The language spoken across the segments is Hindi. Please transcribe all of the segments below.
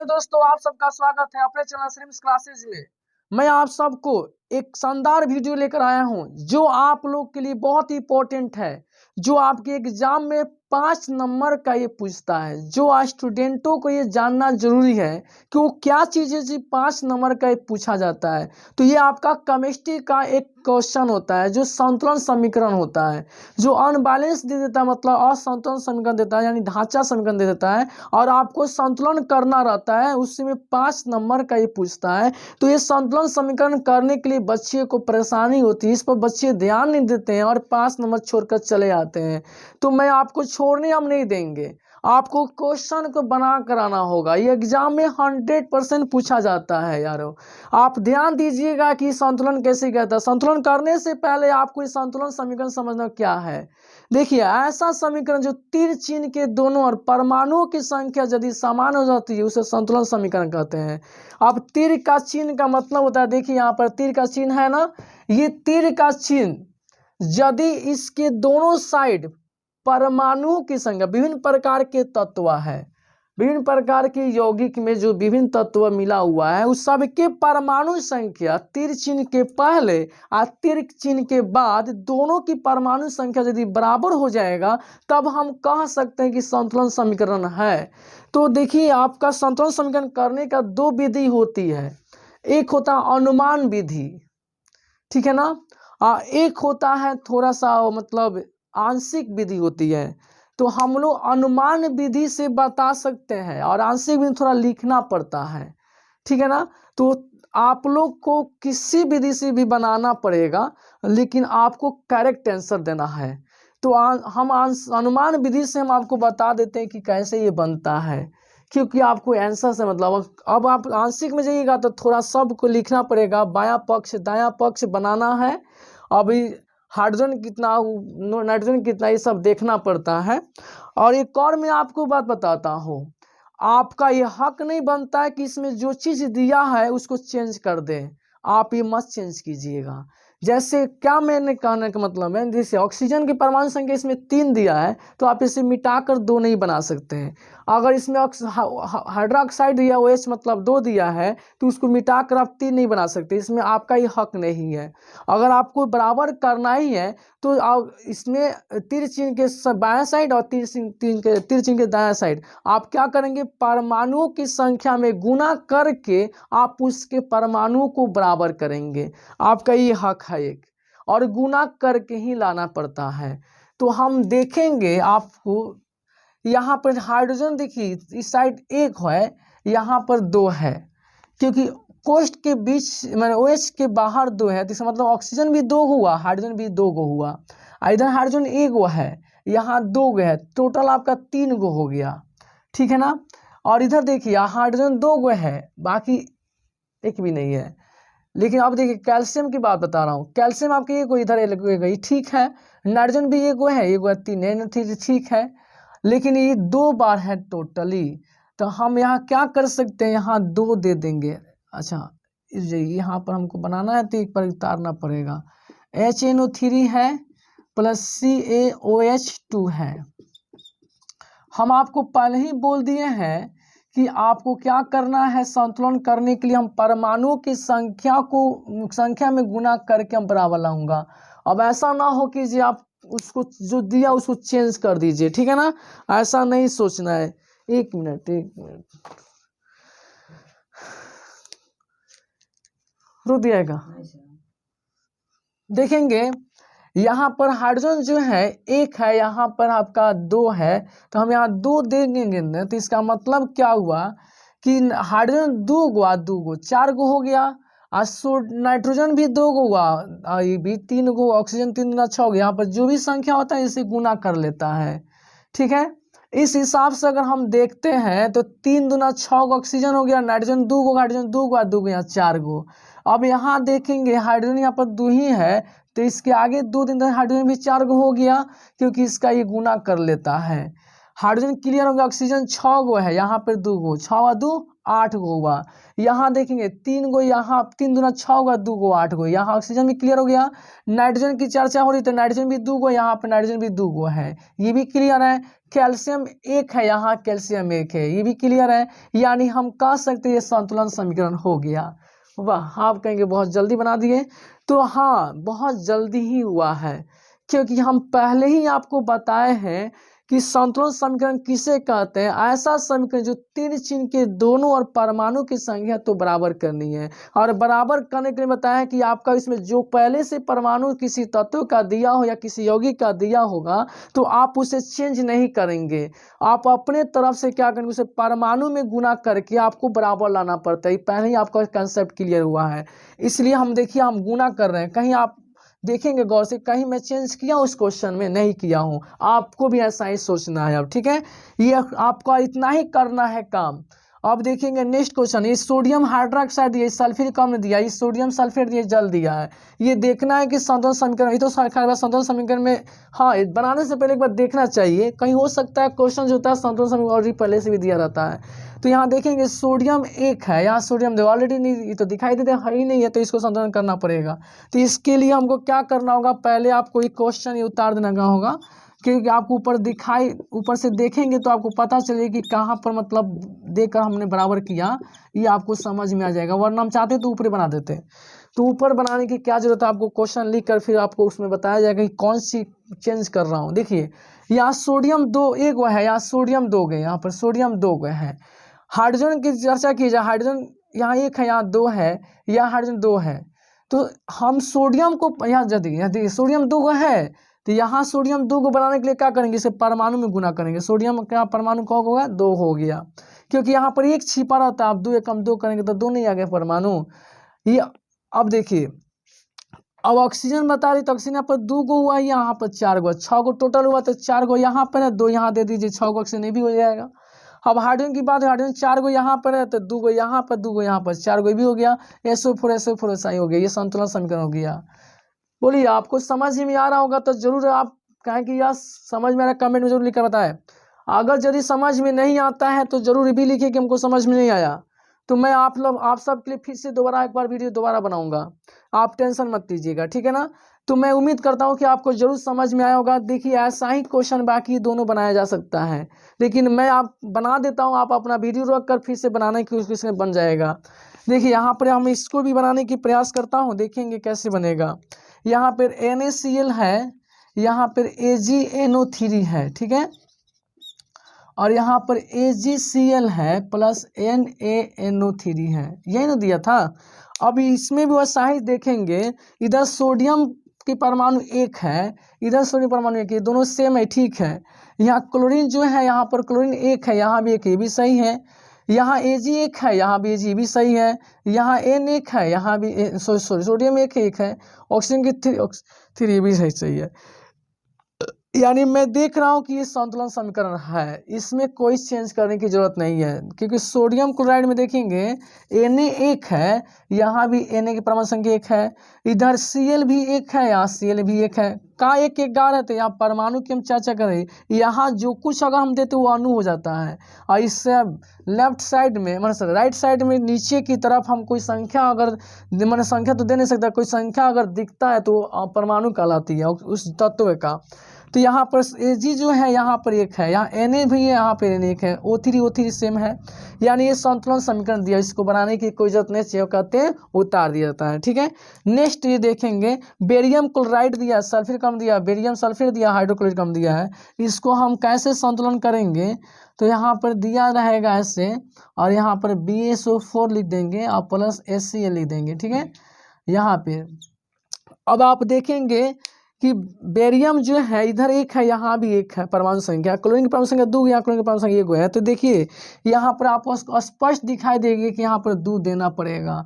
तो दोस्तों आप सबका स्वागत है अपने चैनल स्ट्रीम्स क्लासेज में। मैं आप सबको एक शानदार वीडियो लेकर आया हूं जो आप लोग के लिए बहुत ही इंपॉर्टेंट है, जो आपके एग्जाम में 5 नंबर का ये पूछता है। जो स्टूडेंटों को ये जानना जरूरी है कि वो क्या चीज़ें जी 5 नंबर का ये पूछा जाता है। तो ये आपका केमिस्ट्री का एक क्वेश्चन होता है जो संतुलन समीकरण होता है, जो अनबैलेंस दे देता है, मतलब असंतुलन समीकरण देता है, यानी ढांचा समीकरण दे देता है और आपको संतुलन करना रहता है। उसमें 5 नंबर का ये पूछता है। तो ये संतुलन समीकरण करने के लिए बच्चे को परेशानी होती है, इस पर बच्चे ध्यान नहीं देते हैं और 5 नंबर छोड़कर चले आते हैं। तो मैं आपको छोड़ने हम नहीं देंगे, आपको क्वेश्चन को बना कर आना होगा। ये एग्जाम में 100% पूछा जाता है यारो। आप ध्यान दीजिएगा कि संतुलन कैसे कहता है। संतुलन करने से पहले आपको इस संतुलन समीकरण समझना क्या है। देखिए, ऐसा समीकरण जो तीर चिन्ह के दोनों और परमाणुओं की संख्या यदि समान हो जाती है उसे संतुलन समीकरण कहते हैं। अब तीर का चिन्ह का मतलब होता है, देखिए यहाँ पर तीर का चिन्ह है ना, ये तीर का चिन्ह यदि इसके दोनों साइड परमाणुओं की संख्या, विभिन्न प्रकार के तत्व है, विभिन्न प्रकार के यौगिक में जो विभिन्न तत्व मिला हुआ है उस सबके परमाणु संख्या तीर चिन्ह के पहले और तीर चिन्ह के बाद दोनों की परमाणु संख्या यदि बराबर हो जाएगा तब हम कह सकते हैं कि संतुलन समीकरण है। तो देखिए, आपका संतुलन समीकरण करने का 2 विधि होती है। एक होता है अनुमान विधि, ठीक है ना, एक होता है थोड़ा सा मतलब आंशिक विधि होती है। तो हम लोग अनुमान विधि से बता सकते हैं और आंशिक विधि थोड़ा लिखना पड़ता है, ठीक है ना। तो आप लोग को किसी विधि से भी बनाना पड़ेगा, लेकिन आपको करेक्ट आंसर देना है। तो हम अनुमान विधि से हम आपको बता देते हैं कि कैसे ये बनता है, क्योंकि आपको आंसर से मतलब। अब आप आंशिक में जाइएगा तो थोड़ा सबको लिखना पड़ेगा, बायां पक्ष दायां पक्ष बनाना है। अभी हाइड्रोजन कितना, नाइट्रोजन कितना, ये सब देखना पड़ता है। और एक और मैं आपको बात बताता हूँ, आपका ये हक नहीं बनता है कि इसमें जो चीज़ दिया है उसको चेंज कर दें। आप ये मत चेंज कीजिएगा। जैसे क्या मैंने कहने का मतलब है, जैसे ऑक्सीजन की परमाणु संख्या इसमें 3 दिया है तो आप इसे मिटाकर 2 नहीं बना सकते हैं। अगर इसमें हाइड्रोक्साइड दिया OH मतलब 2 दिया है तो उसको मिटाकर आप 3 नहीं बना सकते, इसमें आपका ये हक नहीं है। अगर आपको बराबर करना ही है तो आप इसमें तीर चिन्ह के बाएं साइड और तीर चिन्ह के दाएं साइड आप क्या करेंगे, परमाणुओं की संख्या में गुना करके आप उसके परमाणुओं को बराबर करेंगे। आपका ये हक है एक, और गुना करके ही लाना पड़ता है। तो हम देखेंगे आपको यहाँ पर हाइड्रोजन देखिए इस साइड 1 है, यहाँ पर 2 है, क्योंकि कोष्ठ के बीच मैंने OH के बाहर 2 है, तो इसका मतलब ऑक्सीजन भी 2 हुआ, हाइड्रोजन भी 2 गो हुआ। इधर हाइड्रोजन 1 गो है, यहाँ 2 गो है, टोटल आपका 3 गो हो गया, ठीक है ना। और इधर देखिए हाइड्रोजन 2 गो है, बाकी एक भी नहीं है। लेकिन अब देखिए कैल्शियम की बात बता रहा हूँ, कैल्शियम आपके 1 गो इधर गई, ठीक है। नाइट्रोजन भी 1 गो है, 1 गो 3 है, ठीक है। लेकिन ये 2 बार है टोटली, तो हम यहाँ क्या कर सकते हैं, यहाँ 2 दे देंगे। अच्छा, यहाँ पर हमको बनाना है तो एक पर उतारना पड़ेगा। HNO3 है प्लस CaOH2 है। हम आपको पहले ही बोल दिए हैं कि आपको क्या करना है, संतुलन करने के लिए हम परमाणुओं की संख्या में गुना करके हम बराबर लाऊंगा। अब ऐसा ना हो कि जी आप उसको जो दिया उसको चेंज कर दीजिए, ठीक है ना, ऐसा नहीं सोचना है। एक मिनट रुक दिएगा। देखेंगे यहाँ पर हाइड्रोजन जो है 1 है, यहाँ पर आपका 2 है, तो हम यहाँ 2 दे देंगे ना, तो इसका मतलब क्या हुआ कि हाइड्रोजन 2 गो 4 गो हो गया, और नाइट्रोजन भी 2 गो हुआ, ये भी 3 गो, ऑक्सीजन 3 गुना 6 हो गया। यहाँ पर जो भी संख्या होता है इसे गुना कर लेता है, ठीक है। इस हिसाब से अगर हम देखते हैं तो 3 दूना 6 गो ऑक्सीजन हो गया, नाइट्रोजन 2 गो, हाइड्रोजन 2 गो, 2 गो यहाँ 4 गो। अब यहाँ देखेंगे हाइड्रोजन यहाँ पर 2 ही है, तो इसके आगे 2 दिन हाइड्रोजन भी 4 गो हो गया, क्योंकि इसका ये गुना कर लेता है। हाइड्रोजन क्लियर हो गया, ऑक्सीजन 6 गो है, यहाँ पर 2 गो, 6 2 8 गो हुआ। यहाँ देखेंगे 3 गो, यहाँ 3 दूना 6 होगा, 2 गो 8 गो। यहाँ ऑक्सीजन भी क्लियर हो गया। नाइट्रोजन की चर्चा हो रही तो नाइट्रोजन भी 2 गो, यहाँ पर नाइट्रोजन भी 2 गो है, ये भी क्लियर है। कैल्शियम 1 है, यहाँ कैल्शियम 1 है, ये भी क्लियर है। यानी हम कह सकते हैं ये संतुलन समीकरण हो गया। वाह, आप कहेंगे बहुत जल्दी बना दिए, तो हाँ बहुत जल्दी ही हुआ है, क्योंकि हम पहले ही आपको बताए हैं कि संतुलन समीकरण किसे कहते हैं। ऐसा समीकरण जो तीन चिन्ह के दोनों और परमाणु की संख्या तो बराबर करनी है, और बराबर करने के लिए बताया कि आपका इसमें जो पहले से परमाणु किसी तत्व का दिया हो या किसी यौगिक का दिया होगा तो आप उसे चेंज नहीं करेंगे, आप अपने तरफ से क्या करेंगे, उसे परमाणु में गुना करके आपको बराबर लाना पड़ता है। पहले ही आपका कंसेप्ट क्लियर हुआ है, इसलिए हम देखिए हम गुना कर रहे हैं। कहीं आप देखेंगे गौर से, कहीं मैं चेंज किया उस क्वेश्चन में, नहीं किया हूं। आपको भी ऐसा ही सोचना है अब, ठीक है, ये आपका इतना ही करना है काम। अब देखेंगे नेक्स्ट क्वेश्चन, ये सोडियम हाइड्रोक्साइड दिया, सल्फेट कम ने दिया, ये सोडियम सल्फेट दिया, जल दिया है। ये देखना है कि संतुलन समीकरण, ये तो संतुलन समीकरण में हाँ बनाने से पहले एक बार देखना चाहिए, कहीं हो सकता है क्वेश्चन जो होता है संतुलन समीकरण ऑलरेडी पहले से भी दिया रहता है। तो यहाँ देखेंगे सोडियम 1 है, यहाँ सोडियम दो ऑलरेडी नहीं, ये तो दिखाई देते है ही नहीं है, तो इसको संतुलन करना पड़ेगा। तो इसके लिए हमको क्या करना होगा, पहले आपको एक क्वेश्चन ये उतार देना का होगा, क्योंकि आपको ऊपर से देखेंगे तो आपको पता चलेगा कि कहाँ पर मतलब देकर हमने बराबर किया, ये आपको समझ में आ जाएगा। वरना हम चाहते तो ऊपर बना देते, तो ऊपर बनाने की क्या जरूरत है, आपको क्वेश्चन लिख कर फिर आपको उसमें बताया जाएगा कि कौन सी चेंज कर रहा हूँ। देखिए यहाँ सोडियम 2 1 गो है, यहाँ सोडियम 2 गए, यहाँ पर सोडियम 2 गए हैं। हाइड्रोजन की चर्चा की जाए, हाइड्रोजन यहाँ 1 है, यहाँ 2 है, यहाँ हाइड्रोजन 2 है, तो हम सोडियम को यहाँ देखिए सोडियम 2 गो है, तो यहाँ सोडियम 2 को बनाने के लिए क्या करेंगे, इसे परमाणु में गुना करेंगे। सोडियम क्या परमाणु कौन होगा, 2 हो गया, क्योंकि यहाँ पर 1 छिपा रहता है। आप 2 एकम 2 करेंगे तो 2 नहीं आ गया परमाणु। ये अब देखिए, अब ऑक्सीजन बता रही तो ऑक्सीजन यहाँ पर 2 गो हुआ, यहाँ पर 4 गो, 6 गो टोटल हुआ, तो 4 गो यहाँ पर है, 2 यहाँ दे दीजिए, 6 गो ऑक्सीजन भी हो जाएगा। अब हाइड्रोजन की बात है, हाइड्रोजन 4 गो यहाँ पर है, तो 2 गो यहाँ पर, 2 गो यहाँ पर, 4 गो भी हो गया। SO4 ऐसा ही हो गया, ये संतुलन समीकरण हो गया। बोलिए आपको समझ में आ रहा होगा तो जरूर आप कहें कि यार समझ में आ रहा, कमेंट में जरूर लिखकर बताएं। अगर यदि समझ में नहीं आता है तो जरूर भी लिखिए कि हमको समझ में नहीं आया, तो मैं आप सब के लिए फिर से दोबारा एक बार वीडियो दोबारा बनाऊंगा, आप टेंशन मत लीजिएगा, ठीक है ना। तो मैं उम्मीद करता हूं कि आपको जरूर समझ में आया होगा। देखिए ऐसा ही क्वेश्चन बाकी दोनों बनाया जा सकता है, लेकिन मैं आप बना देता हूं, आप अपना वीडियो रोक कर फिर से बनाने की कोशिश में बन जाएगा। देखिए यहाँ पर हम इसको भी बनाने की प्रयास करता हूँ, देखेंगे कैसे बनेगा। यहाँ पर NaCl है, यहाँ पर AgNO3 है, ठीक है, और यहाँ पर AgCl है प्लस NaNO3 है, यही ना दिया था। अब इसमें भी वैसा ही देखेंगे, इधर सोडियम की परमाणु 1 है, इधर सोडियम परमाणु 1 है, दोनों सेम है, ठीक है। यहाँ क्लोरीन जो है, यहाँ पर क्लोरीन 1 है, यहाँ भी 1 है, ये भी सही है। यहाँ Ag 1 है, यहाँ भी Ag भी सही है। यहाँ N 1 है, यहाँ भी सोडियम 1 है, ऑक्सीजन की 3 भी सही है। यानी मैं देख रहा हूँ कि ये संतुलन समीकरण है, इसमें कोई चेंज करने की जरूरत नहीं है, क्योंकि सोडियम क्लोराइड में देखेंगे Na 1 है, यहाँ भी Na की परमाणु संख्या 1 है, इधर Cl भी 1 है, यहाँ Cl भी 1 है, का एक गार है, तो यहाँ परमाणु की हम चर्चा करें, यहाँ जो कुछ अगर हम देते वो अणु हो जाता है। और इससे लेफ्ट साइड में मतलब राइट साइड में नीचे की तरफ हम कोई संख्या अगर मैंने संख्या तो दे नहीं सकता, कोई संख्या अगर दिखता है तो परमाणु कहलाती है उस तत्व का। तो यहाँ पर Ag जो है यहाँ पर 1 है, यहाँ Na भी है, यहाँ पर Na 1 है, O3 सेम है, यानी ये संतुलन समीकरण दिया, इसको बनाने की कोई जरूरत नहीं चाहिए, कहते हैं उतार दिया जाता है, ठीक है। नेक्स्ट ये देखेंगे, बेरियम क्लोराइड दिया, सल्फेट कम दिया, बेरियम सल्फेट दिया, हाइड्रोक्लोराइड कम दिया है, इसको हम कैसे संतुलन करेंगे, तो यहाँ पर दिया रहेगा ऐसे, और यहाँ पर BaSO4 लिख देंगे और प्लस HCl लिख देंगे, ठीक है। यहाँ पे अब आप देखेंगे कि बेरियम जो है इधर 1 है, यहाँ भी 1 है परमाणु संख्या, क्लोरीन की परमाणु संख्या 2, यहाँ क्लोरीन की परमाणु संख्या 1 है। तो देखिए यहाँ पर आपको स्पष्ट दिखाई देगी कि यहाँ पर 2 देना पड़ेगा,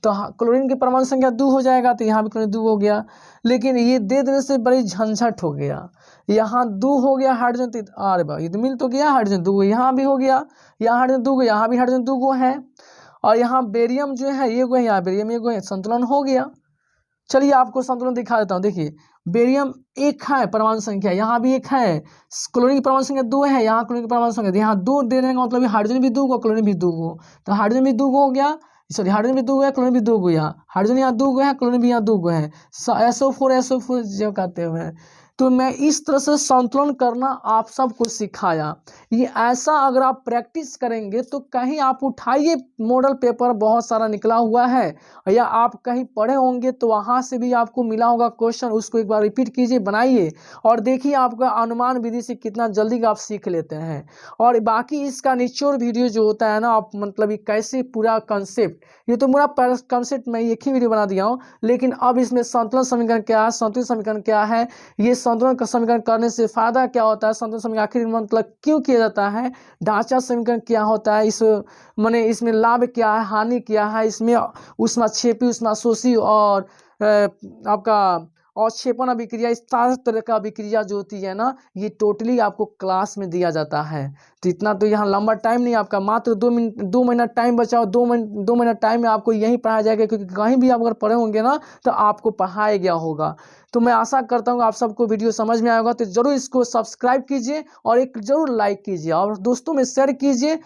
तो क्लोरीन की परमाणु संख्या 2 हो जाएगा, तो यहाँ भी क्लोरीन 2 हो गया। लेकिन ये दे देने से बड़ी झंझट हो गया, यहाँ 2 हो गया हाइड्रोजन, अरे भाई ये तो मिल तो गया, हाइड्रोजन 2 यहाँ भी हो गया, यहाँ हाइड्रोजन 2 यहाँ भी हाइड्रोजन 2 है, और यहाँ बेरियम जो है 1 है, यहाँ बेरियम 1 है, संतुलन हो गया। चलिए आपको संतुलन दिखा देता हूँ। देखिए बेरियम एक है परमाणु संख्या, यहाँ भी एक है, क्लोरीन की परमाणु संख्या 2 है, यहाँ क्लोरीन की परमाणु संख्या, यहाँ 2 दे देने का मतलब हाइड्रोजन भी 2 गो, क्लोरीन भी 2 गो, तो हाइड्रोजन भी 2 गो हो गया, सॉरी हाइड्रोजन भी 2 गो है, क्लोरीन भी 2 गो, यहाँ हाइड्रोजन यहाँ 2 गो है, क्लोरीन भी यहाँ 2 गो है, SO4 जो कहते हैं। तो मैं इस तरह से संतुलन करना आप सबको सिखाया। ये ऐसा अगर आप प्रैक्टिस करेंगे तो कहीं आप उठाइए, मॉडल पेपर बहुत सारा निकला हुआ है, या आप कहीं पढ़े होंगे तो वहाँ से भी आपको मिला होगा क्वेश्चन, उसको एक बार रिपीट कीजिए, बनाइए और देखिए आपका अनुमान विधि से कितना जल्दी आप सीख लेते हैं। और बाकी इसका निचोड़ वीडियो जो होता है ना, आप मतलब ये कैसे पूरा कंसेप्ट, ये तो पूरा कंसेप्ट मैं एक ही वीडियो बना दिया हूँ, लेकिन अब इसमें संतुलन समीकरण क्या है, संतुलित समीकरण क्या है, ये संतुलन का समीकरण करने से फायदा क्या होता है, संतुलन समीकरण आखिर मतलब क्यों किया जाता है, ढांचा समीकरण क्या होता है, इस माने इसमें लाभ क्या है, हानि क्या है, इसमें ऊष्माक्षेपी, ऊष्माशोषी और आपका अवक्षेपण अभिक्रिया, इस तरह का अभिक्रिया जो होती है ना, ये टोटली आपको क्लास में दिया जाता है। तो इतना तो यहाँ लंबा टाइम नहीं, आपका मात्र 2 महीना टाइम बचाओ, 2 महीना टाइम में आपको यही पढ़ाया जाएगा, क्योंकि कहीं भी आप अगर पढ़े होंगे ना तो आपको पढ़ाया गया होगा। तो मैं आशा करता हूँ आप सबको वीडियो समझ में आया होगा, तो जरूर इसको सब्सक्राइब कीजिए और एक जरूर लाइक कीजिए और दोस्तों में शेयर कीजिए।